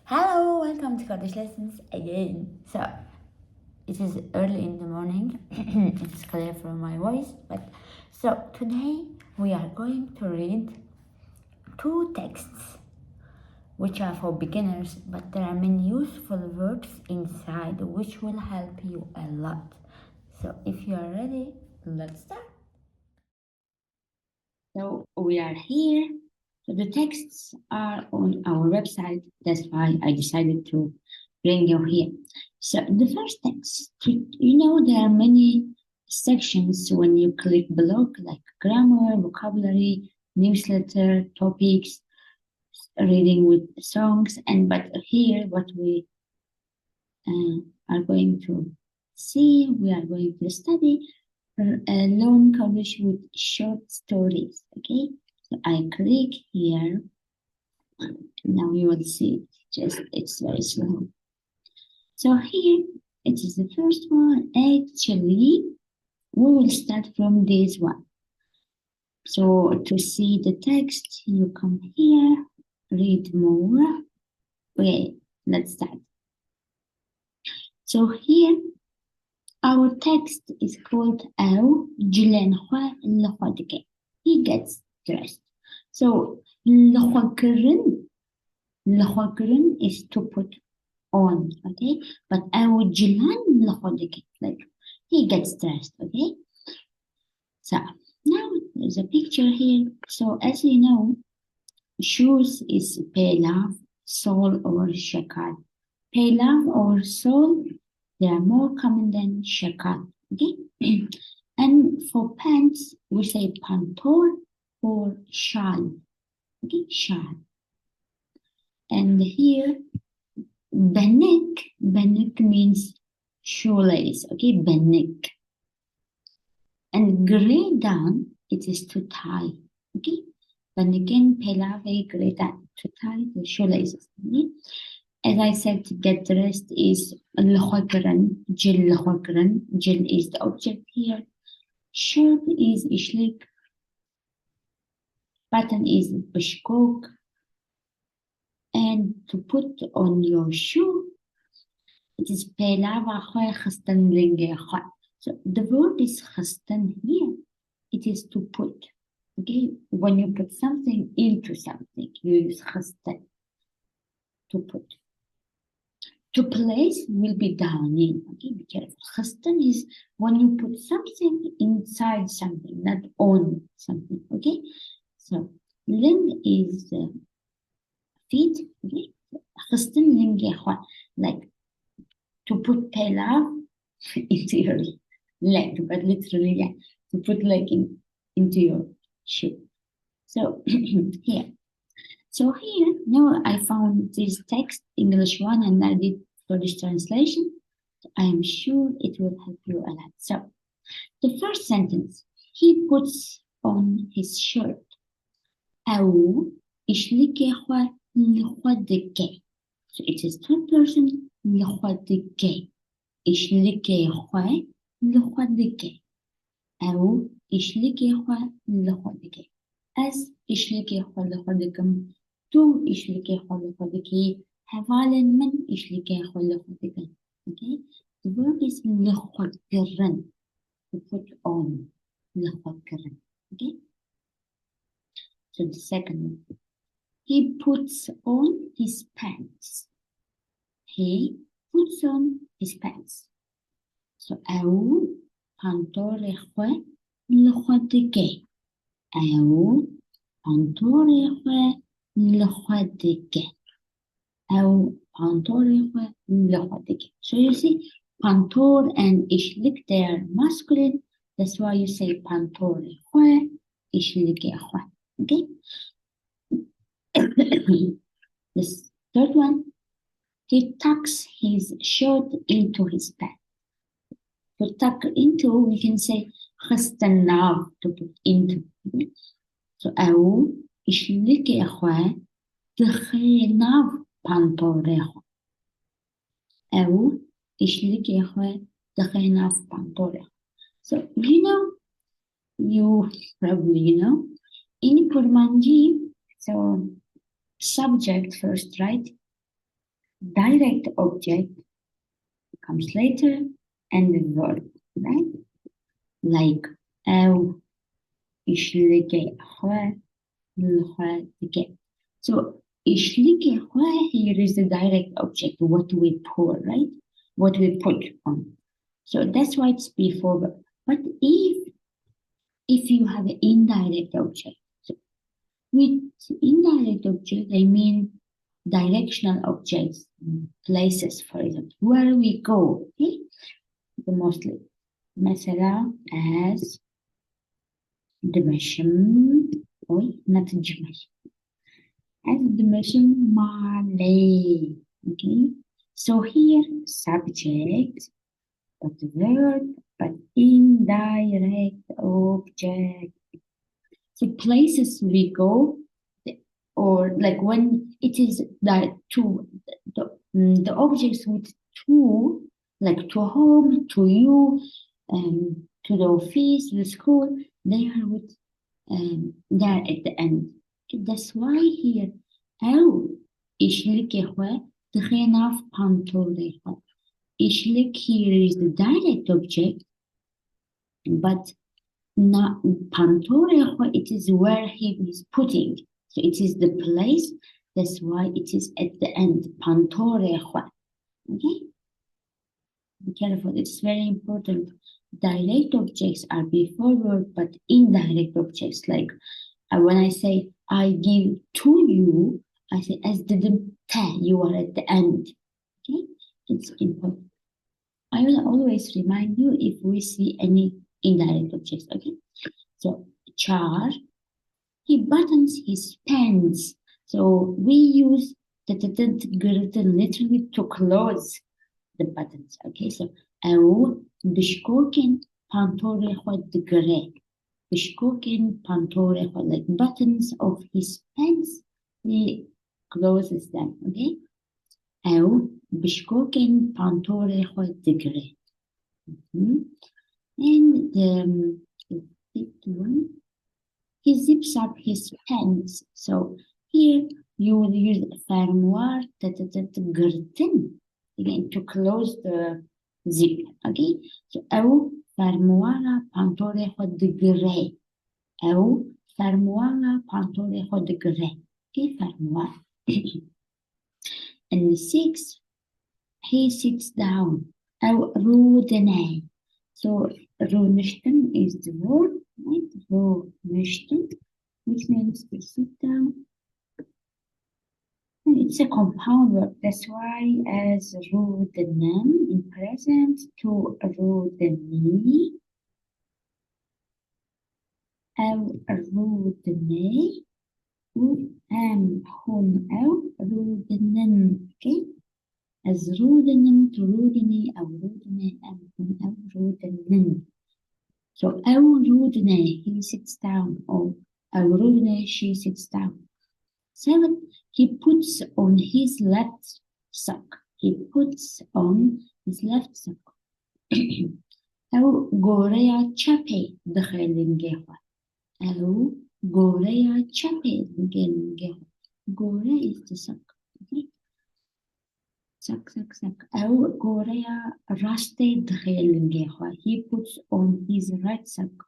Hello, welcome to Kurdish Lessons again. So, it is early in the morning. It is clear from my voice, but today we are going to read two texts which are for beginners, but there are many useful words inside which will help you a lot. So, if you are ready, let's start. So, we are here. So, the texts are on our website. That's why I decided to bring you here. So the first text, there are many sections when you click blog, like grammar, vocabulary, newsletter, topics, reading with songs, but here what we are going to see, we are going to study learn Kurdish with short stories. Okay, so I click here. Now you will see. It's very slow. So here it is the first one. Actually, we will start from this one. So to see the text, you come here, read more. Okay, let's start. So here, our text is called Au Jilenhua Lhodike. He gets dressed. So Lhokirin is to put on, okay? But Au Jilan Lhodike, like he gets dressed, okay? So now there's a picture here. So as you know, shoes is pelav, sol, or shakal. Pelav or sol, they are more common than shakal. Okay? And for pants, we say pantor or shal. Okay, shal. And here, benek means shoelace. Okay, benek. And gray down, it is to tie. Okay? But again, pelave gray down to tie the shoelaces. Okay? As I said, to get dressed is l'khokran, jil l'khokran. Jil is the object here. Shirt is ishlik. Button is bishkok. And to put on your shoe, it is pelava khoy khastan linge khoy. So the word is khastan here. It is to put. Okay, when you put something into something, you use khastan to put. To place will be down in. Okay, be careful. Khastan is when you put something inside something, not on something. Okay, so ling is feet. Okay, khastan ling like to put pelav into your leg, but literally, yeah, to put leg into your shoe. So here. So here, now I found this text, English one, and I did Kurdish translation. I am sure it will help you a lot. So the first sentence, he puts on his shirt. أو إشلكي خوا لخدك. So it is third person لخدك. إشلكي خوا لخدك. أو إشلكي خوا لخدك. As إشلكي خوا لخدكم. تو إشلكي خوا لخدك. حوالين من إشلكي خوا لخدك. Okay? The verb is لخدكرن. To put on. لخدكرن. Okay? So the second one. He puts on his pants. He puts on his pants. So أو پانتور خو لخدکه. أو پانتور خو لخدکه. أو پانتور خو لخدکه. So you see, pantor and ishlik, they are masculine. That's why you say pantor خو ishlik خو. Okay? This third one, he tucks his shirt into his pants. To tuck into, we can say خستناه, to put into. So أو إشلك يا أخوة دخينا بانطوريخو. أو إشلك يا أخوة دخينا بانطوريخو. So you probably know, in Kurmanji, so subject first, right? direct object comes later and the verb, right? Like أو إشلقي أخوة الأخوة تجي. So إشلقي أخوة here is the direct object, what we pour, right? What we put on. So that's why it's before verb. But if you have an indirect object, so with indirect object, I mean directional objects, places, for example, where we go, okay? Mostly. مثلا as دمشم not جمش as دمشم مالي, okay? So here subject, but verb, but indirect object. So places we go, or like when it is that to the objects with to, like to home, to you, to the office, the school, they are with there at the end. That's why here أو إشلك يا إخوة تخينا في بانتول يا إخوة. إشلك here is the direct object, but not Pantor, it is where he is putting. So it is the place. That's why it is at the end. Pantor. Okay? Be careful. It's very important. Direct objects are before verb, but indirect objects, like when I say I give to you, I say as didn't tell, you are at the end. Okay? It's important. I will always remind you if we see any indirect objects. Okay? So char, he buttons his pants. So we use the literally to close the buttons. Okay, so أو بشكوكن pantore خود gray. بشكوكن pantore خود, like buttons of his pants, he closes them. Okay, أو بشكوكن pantore خود gray. And the fifth one, he zips up his pants. So here you will use fermoir curtain again to close the zip. Okay, so أو fermoir pantore خود gray أو fermoir pantore خود gray. Okay, fermoir. And the sixth, he sits down. أو رودناي. So runishten is the word, right? Runishten, which means to sit down. And it's a compound verb. That's why as rudenem in present to rudeni, أو rudene, هم أو rudenen. Okay? As rudenem to rudeni, أو rudene, هم أو rudenen. So أو rudene, he sits down, or أو rudene, she sits down. 7, he puts on his left sock. He puts on his left sock. أو غوريا تشابي دخل القهوة. أو غوريا تشابي دخل القهوة. غوريا is the sock. Okay? Sock. أو غوريا راسته دخل القهوة. He puts on his right sock.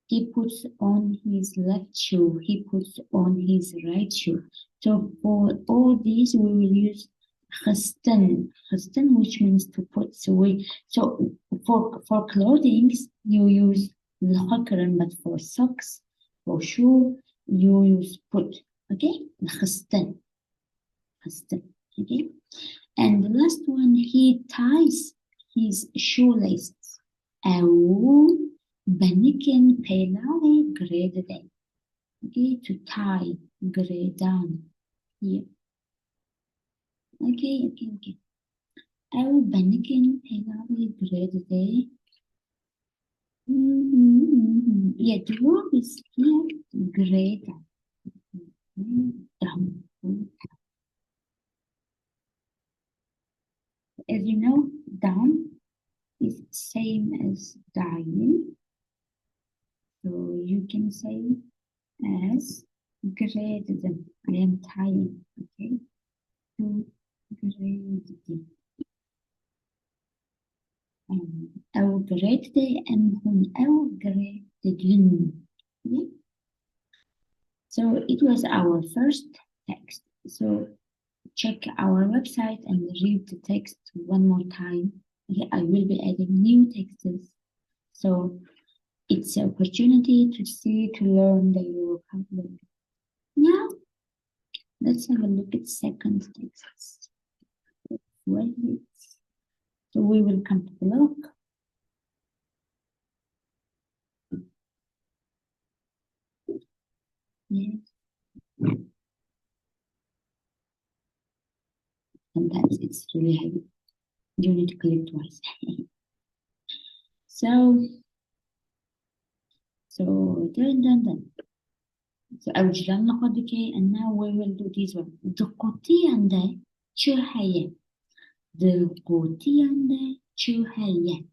He puts on his left shoe. He puts on his right shoe. So for all these, we will use khasten, which means to put. So for clothing, you use الحكرن, but for socks, for shoe, you use put. Okay, khasten. Okay, and the last one, he ties his shoelaces. أو Banikin pelare grade day. Okay, to tie, grade down here. Okay. أو banikin pelare grade day. Yeah, the verb is here, grade down. As you know, down is same as dying. So you can say as grade them. I am tying, okay? To graded أم هن أو graded. Okay? So it was our first text. So check our website and read the text one more time. Okay, I will be adding new texts. So it's an opportunity to see, to learn the vocabulary. Now, let's have a look at second text. Where is it? So we will come to the look. Yes. Sometimes it's really heavy. You need to click twice. So done. So أوجدنا قدك and now we will do this one. دقوتيانده چهيه. دقوتيانده چهيه.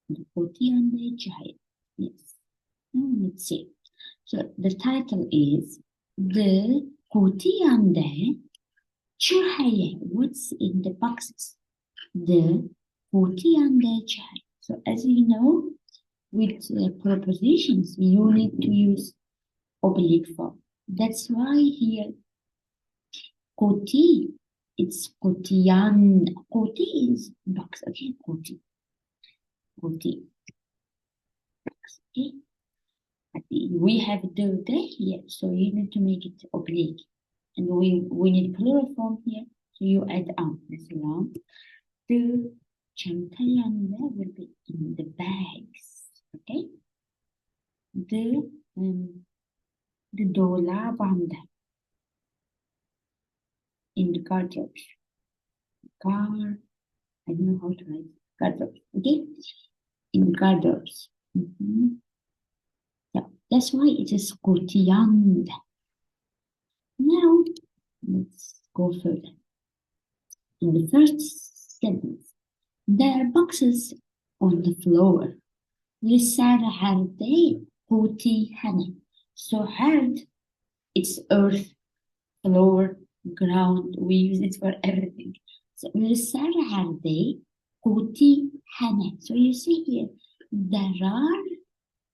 دقوتيانده چهيه. Yes. Now let's see. So the title is دقوتيانده چهيه. What's in the boxes? دقوتيانده چهيه. So as you know, with prepositions, you need to use oblique form. That's why here, koti, it's kotiyan. Koti is box, okay? Koti. Box, okay? We have the here, so you need to make it oblique. And we need plural form here, so you add on. That's long. The chantayanda will be in the bags, okay? The dolabanda in the gardens. I don't know how to write gardens, okay? In the gardens. Yeah, that's why it is kotiyand. Now, let's go further. In the first sentence, there are boxes on the floor. لسه هردي قوتي هنا. So hard, it's earth, floor, ground. We use it for everything. So لسه هردي قوتي هنا. So you see here, there are,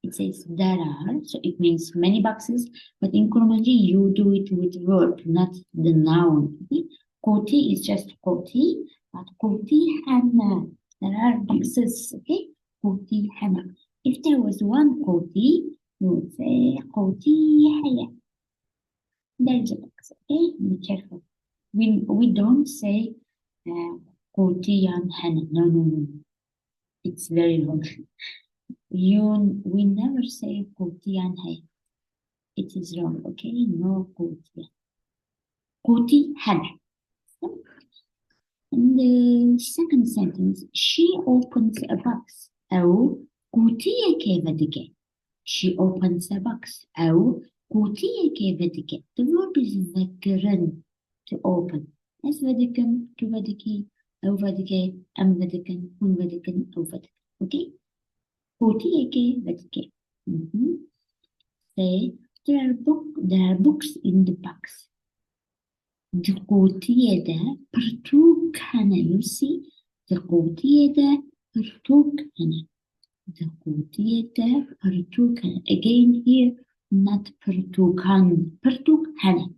it says there are, so it means many boxes, but in Kurmanji you do it with verb, not the noun. Okay? Koti is just koti, but koti hana. There are boxes, okay? Koti hana. If there was one koti, you would say koti haya. There's a box, okay? Be careful. We don't say koti yan hana. No. It's very wrong. We never say koti yan hai. It is wrong, okay? No koti. Koti hana. In the second sentence, she opens a box. أو قوتية كيفدك. She opens a box. أو قوتية كيفدك. The verb is ذكرن, to open. as ودكن, كيفدك, أو ودك, أم ودكن, هن ودكن, أو ودك. Okay? قوتية كيفدك. Say, there are books in the box. دقوتية ده برتوك هنا. You see, دقوتية ده برتوك هنا. دقوتية ده برتوك هنا. Again here, not برتوكان. برتوك هنا.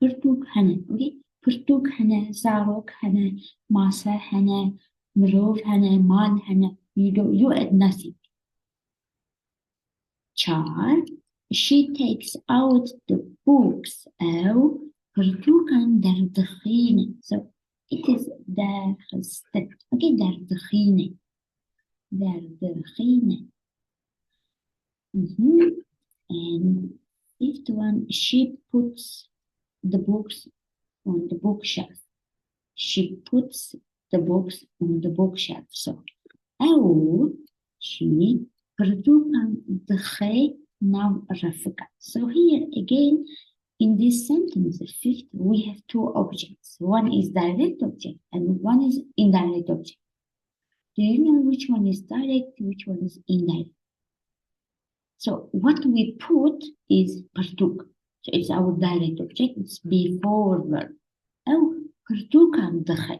برتوك هنا. Okay? برتوك هنا. زاروك هنا. ماسة هنا. مروف هنا. مال هنا. You add nothing. Char, she takes out the books. أو برتوكان دردخينة. So it is داخستك. Okay, دردخينة. دردخينة. And fifth one, she puts the books on the bookshelf. She puts the books on the bookshelf. So, أو she برتوكان دخي ناو رفقة. So here again, in this sentence, the fifth, we have two objects. One is direct object and one is indirect object. Do you know which one is direct, which one is indirect? So what we put is partuk. So it's our direct object. It's before verb. أو partukan دخل.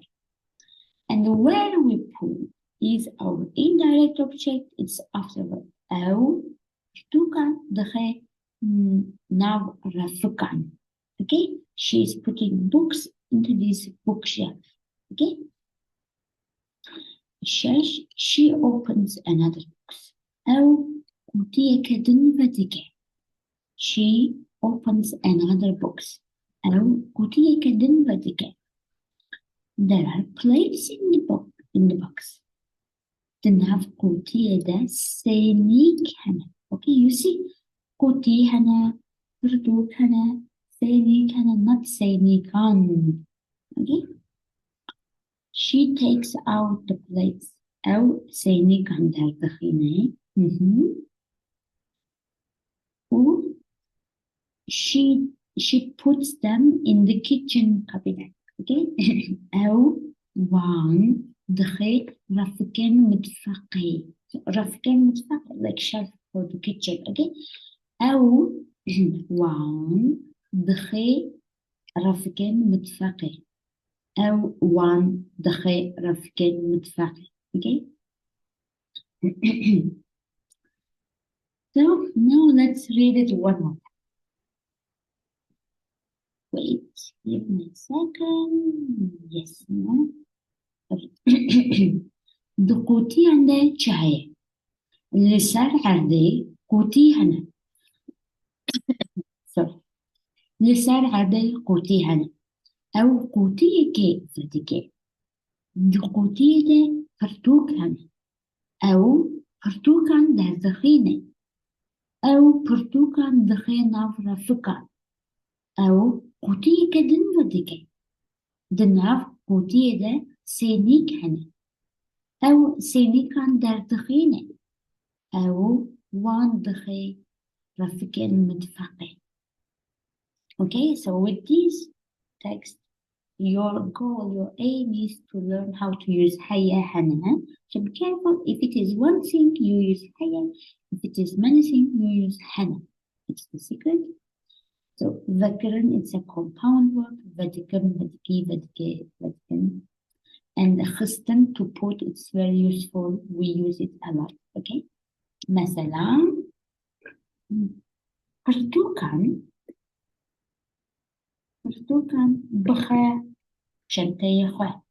and where we put is our indirect object, it's afterward. أو شتوكا دخل nav رفقا. Okay, she is putting books into this bookshelf. Okay, she opens another box. أو قوتية كدن فتكة. She opens another box. أو قوتية كدن فتكة. There are plates in the box. تنهف قوتية دا سينيك هنا. Okay, you see قوتي هنا, فردوك هنا, سينيك هنا, not سينيكان. Okay, she takes out the plates. أو سينيكان در دخينة. و she puts them in the kitchen cabinet. Okay, أو one دخل رفقين متفقي. رفقين متفقي like shelf for the kitchen. Okay, أو one دخل رفقين متفقي. أو one دخل رفقين متفقي. Okay. So now let's read it one more time. Wait, give me a second. Yes, no. قوتي عنده شهية اللي صار عردي قوتي هنا. sorry. اللي صار عردي قوتي هنا. أو قوتي كي فتكي. قوتي ده فرتوك هنا. أو فرتوكان ده دخينة. أو فرتوكان دخينة فرفقان. أو قوتي كدن فتكي. دناف قوتي ده سينيك هنا. أو سينيكان در دخينة. أو وان دخي رفقين متفقين. Okay, so with this text, your goal, your aim is to learn how to use haya hana. So be careful, if it is one thing, you use haya. If it is many things, you use hana. It's the secret. So ذكرن, it's a compound word. Vatikan, vatiki, vatike, vatikan. And khisten, to put, it's very useful. We use it a lot. Okay. مثلا برتقال بخا شنطة خواه.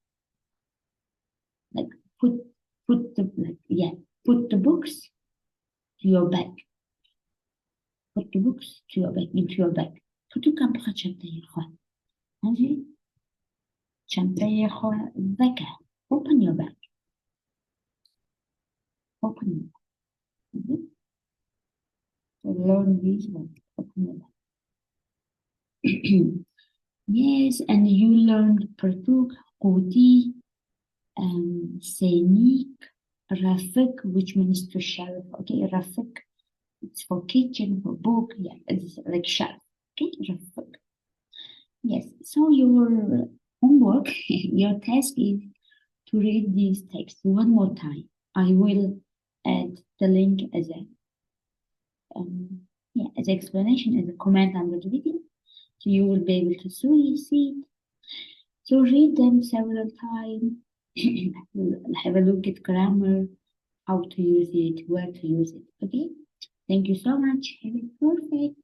Like put the books to your bag. Put the books to your bag, into your bag. برتقال بخا شنطة خواه. هذي شنطة خواه ذكا. Open your bag. Open your bag. Okay? So learn these words. Open your bag. Yes, and you learned pertuk, qudi, senik, rafik, which means to shelf. Okay, rafik, it's for kitchen, for book. Yeah, it's like shelf. Okay, rafik. Yes, so your homework, your task is to read these texts one more time. I will add the link as a as explanation, as a comment under the video. So you will be able to see it. So read them several times. Have a look at grammar, how to use it, where to use it. Okay? Thank you so much. Have a perfect